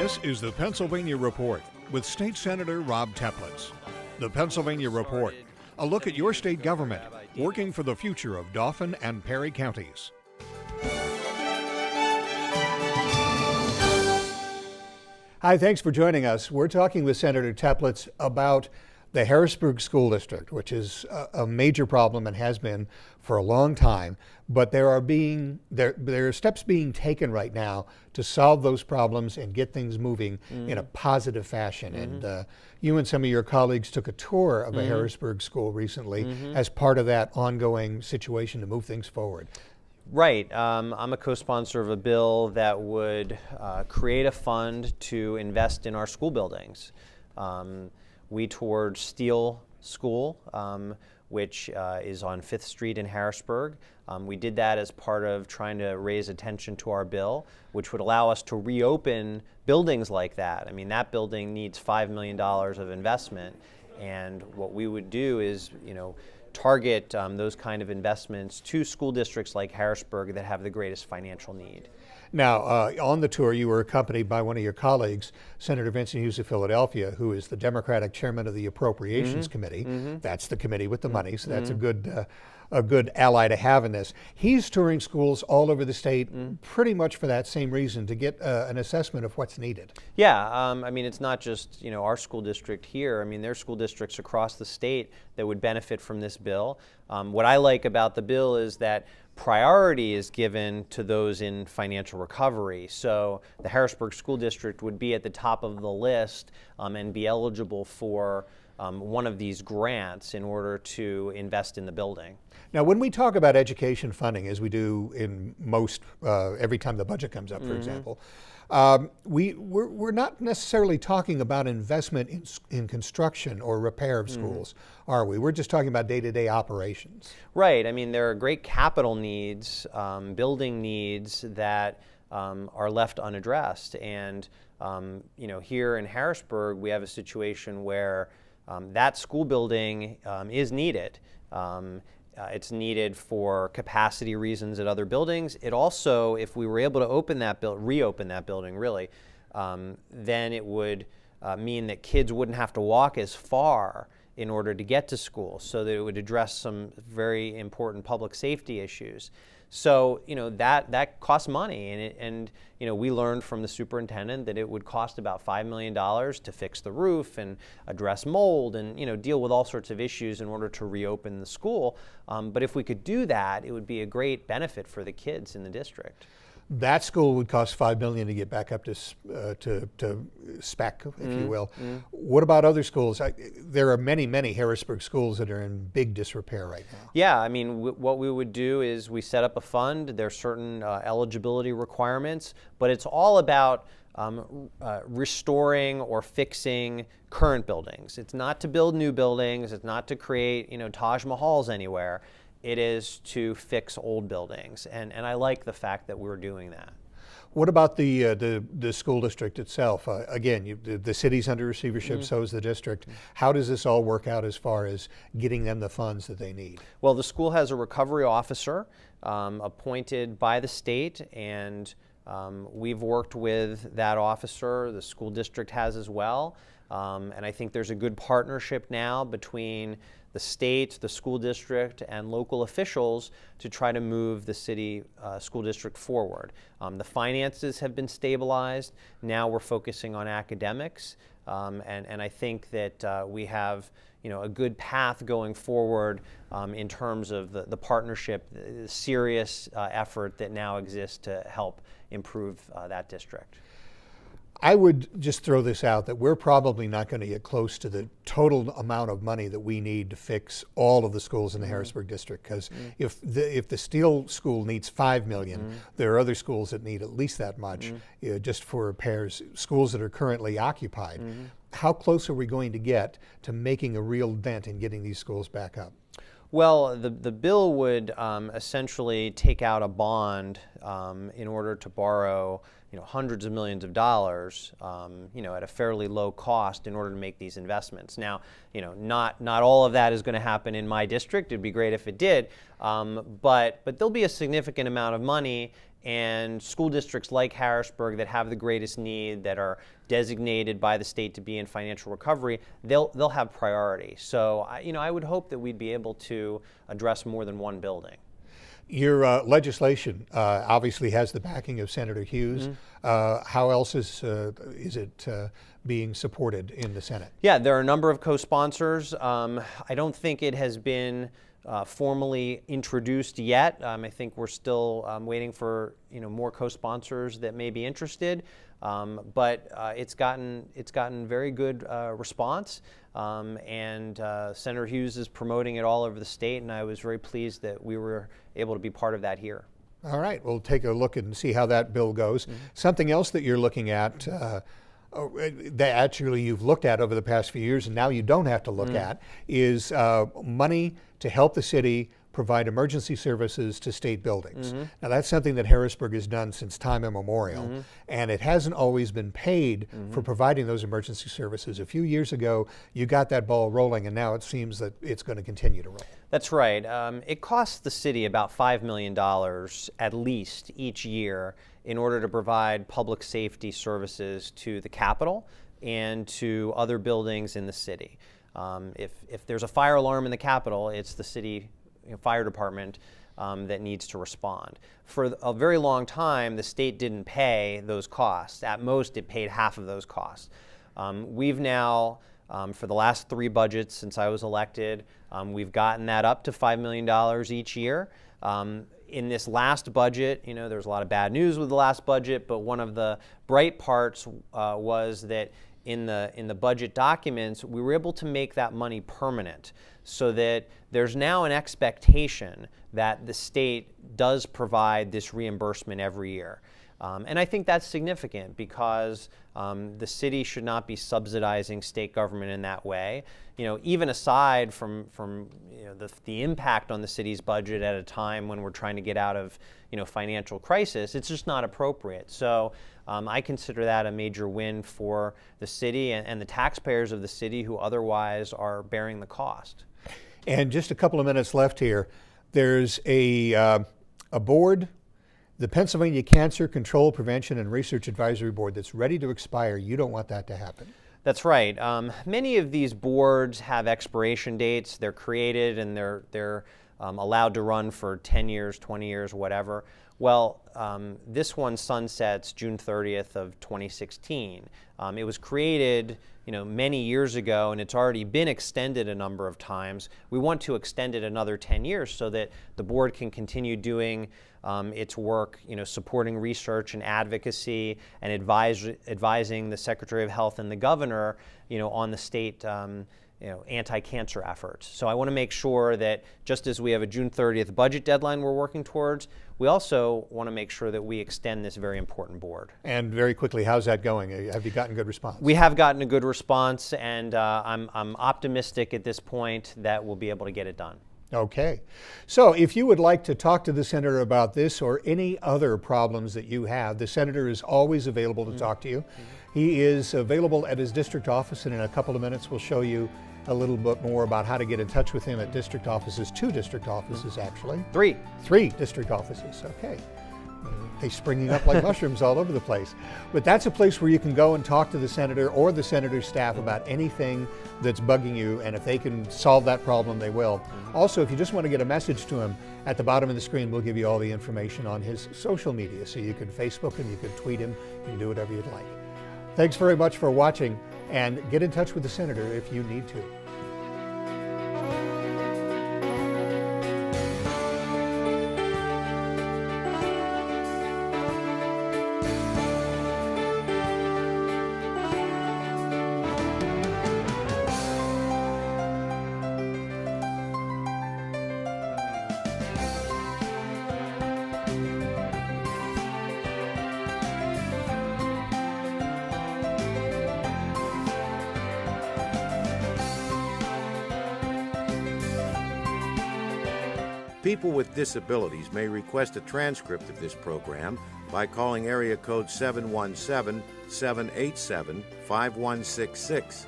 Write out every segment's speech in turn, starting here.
This is the Pennsylvania Report with State Senator Rob Teplitz. The Pennsylvania Report, a look at your state government working for the future of Dauphin and Perry counties. Hi, thanks for joining us. We're talking with Senator Teplitz about the Harrisburg School District, which is a major problem and has been for a long time. But there are steps being taken right now to solve those problems and get things moving in a positive fashion. And you and some of your colleagues took a tour of a Harrisburg school recently as part of that ongoing situation to move things forward. Right. I'm a co-sponsor of a bill that would create a fund to invest in our school buildings. We toured Steele School, which is on 5th Street in Harrisburg. We did that as part of trying to raise attention to our bill, which would allow us to reopen buildings like that. I mean, that building needs $5 million of investment, and what we would do is, target those kind of investments to school districts like Harrisburg that have the greatest financial need. Now, on the tour, you were accompanied by one of your colleagues, Senator Vincent Hughes of Philadelphia, who is the Democratic chairman of the Appropriations Committee. That's the committee with the money, so that's a good ally to have in this. He's touring schools all over the state pretty much for that same reason, to get an assessment of what's needed. Yeah, I mean, it's not just our school district here. I mean, there are school districts across the state that would benefit from this bill. What I like about the bill is that priority is given to those in financial recovery. So the Harrisburg School District would be at the top of the list and be eligible for one of these grants in order to invest in the building. Now, when we talk about education funding, as we do in most, every time the budget comes up, for example, we're not necessarily talking about investment in construction or repair of schools, are we? We're just talking about day-to-day operations. Right. I mean, there are great capital needs, building needs that are left unaddressed. And, here in Harrisburg, we have a situation where that school building is needed. It's needed for capacity reasons at other buildings. It also, if we were able to reopen that building, really, then it would mean that kids wouldn't have to walk as far in order to get to school, so that it would address some very important public safety issues. So, that costs money, and we learned from the superintendent that it would cost about $5 million to fix the roof and address mold and, deal with all sorts of issues in order to reopen the school. But if we could do that, it would be a great benefit for the kids in the district. That school would cost $5 million to get back up to spec, if you will. What about other schools? There are many, many Harrisburg schools that are in big disrepair right now. Yeah, I mean, what we would do is we set up a fund. There are certain eligibility requirements, but it's all about restoring or fixing current buildings. It's not to build new buildings. It's not to create, Taj Mahals anywhere. It is to fix old buildings, and I like the fact that we're doing that. What about the school district itself? Again, the city's under receivership, so is the district. How does this all work out as far as getting them the funds that they need? Well, the school has a recovery officer appointed by the state, and we've worked with that officer. The school district has as well, and I think there's a good partnership now between the state, the school district, and local officials to try to move the city school district forward. The finances have been stabilized. Now we're focusing on academics, and I think that we have a good path going forward in terms of the partnership, the serious effort that now exists to help improve that district. I would just throw this out that we're probably not going to get close to the total amount of money that we need to fix all of the schools in the Harrisburg district, because if the Steele school needs $5 million, there are other schools that need at least that much just for repairs, schools that are currently occupied. How close are we going to get to making a real dent in getting these schools back up? Well, the bill would essentially take out a bond in order to borrow hundreds of millions of dollars at a fairly low cost in order to make these investments. Now, not all of that is going to happen in my district. It'd be great if it did, but there'll be a significant amount of money, and school districts like Harrisburg that have the greatest need, that are designated by the state to be in financial recovery, they'll have priority. So I would hope that we'd be able to address more than one building. Your legislation obviously has the backing of Senator Hughes. How else is it being supported in the Senate? Yeah, there are a number of co-sponsors. I don't think it has been formally introduced yet. I think we're still waiting for more co-sponsors that may be interested. But it's gotten very good response, and Senator Hughes is promoting it all over the state, and I was very pleased that we were able to be part of that here. All right, we'll take a look and see how that bill goes. Something else that you're looking at, that actually you've looked at over the past few years and now you don't have to look at, is money to help the city provide emergency services to state buildings. Now that's something that Harrisburg has done since time immemorial, and it hasn't always been paid for providing those emergency services. A few years ago, you got that ball rolling, and now it seems that it's going to continue to roll. That's right. It costs the city about $5 million at least each year in order to provide public safety services to the Capitol and to other buildings in the city. If there's a fire alarm in the Capitol, it's the city fire department that needs to respond. For a very long time, the state didn't pay those costs. At most, it paid half of those costs. We've now, for the last 3 budgets since I was elected, we've gotten that up to $5 million each year. In this last budget, there's a lot of bad news with the last budget, but one of the bright parts was that in the budget documents, we were able to make that money permanent, so that there's now an expectation that the state does provide this reimbursement every year. And I think that's significant because the city should not be subsidizing state government in that way. Even aside from the impact on the city's budget at a time when we're trying to get out of financial crisis, it's just not appropriate. So I consider that a major win for the city and the taxpayers of the city who otherwise are bearing the cost. And just a couple of minutes left here. There's a board, the Pennsylvania Cancer Control, Prevention, and Research Advisory Board, that's ready to expire. You don't want that to happen. That's right. Many of these boards have expiration dates. They're created and they're allowed to run for 10 years, 20 years, whatever. Well, this one sunsets June 30th of 2016. It was created many years ago, and it's already been extended a number of times. We want to extend it another 10 years so that the board can continue doing its work, supporting research and advocacy and advising the Secretary of Health and the governor, on the state anti-cancer efforts. So I want to make sure that just as we have a June 30th budget deadline we're working towards, we also want to make sure that we extend this very important board. And very quickly, how's that going? Have you gotten good response? We have gotten a good response, and I'm optimistic at this point that we'll be able to get it done. Okay. So if you would like to talk to the senator about this or any other problems that you have, the senator is always available to talk to you. He is available at his district office, and in a couple of minutes we'll show you a little bit more about how to get in touch with him at district offices, 2 district offices actually. 3 district offices, okay. They're springing up like mushrooms all over the place. But that's a place where you can go and talk to the senator or the senator's staff about anything that's bugging you, and if they can solve that problem, they will. Also, if you just want to get a message to him, at the bottom of the screen we'll give you all the information on his social media, so you can Facebook him, you can tweet him, you can do whatever you'd like. Thanks very much for watching, and get in touch with the senator if you need to. People with disabilities may request a transcript of this program by calling area code 717-787-5166.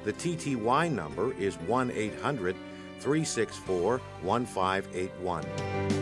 The TTY number is 1-800-364-1581.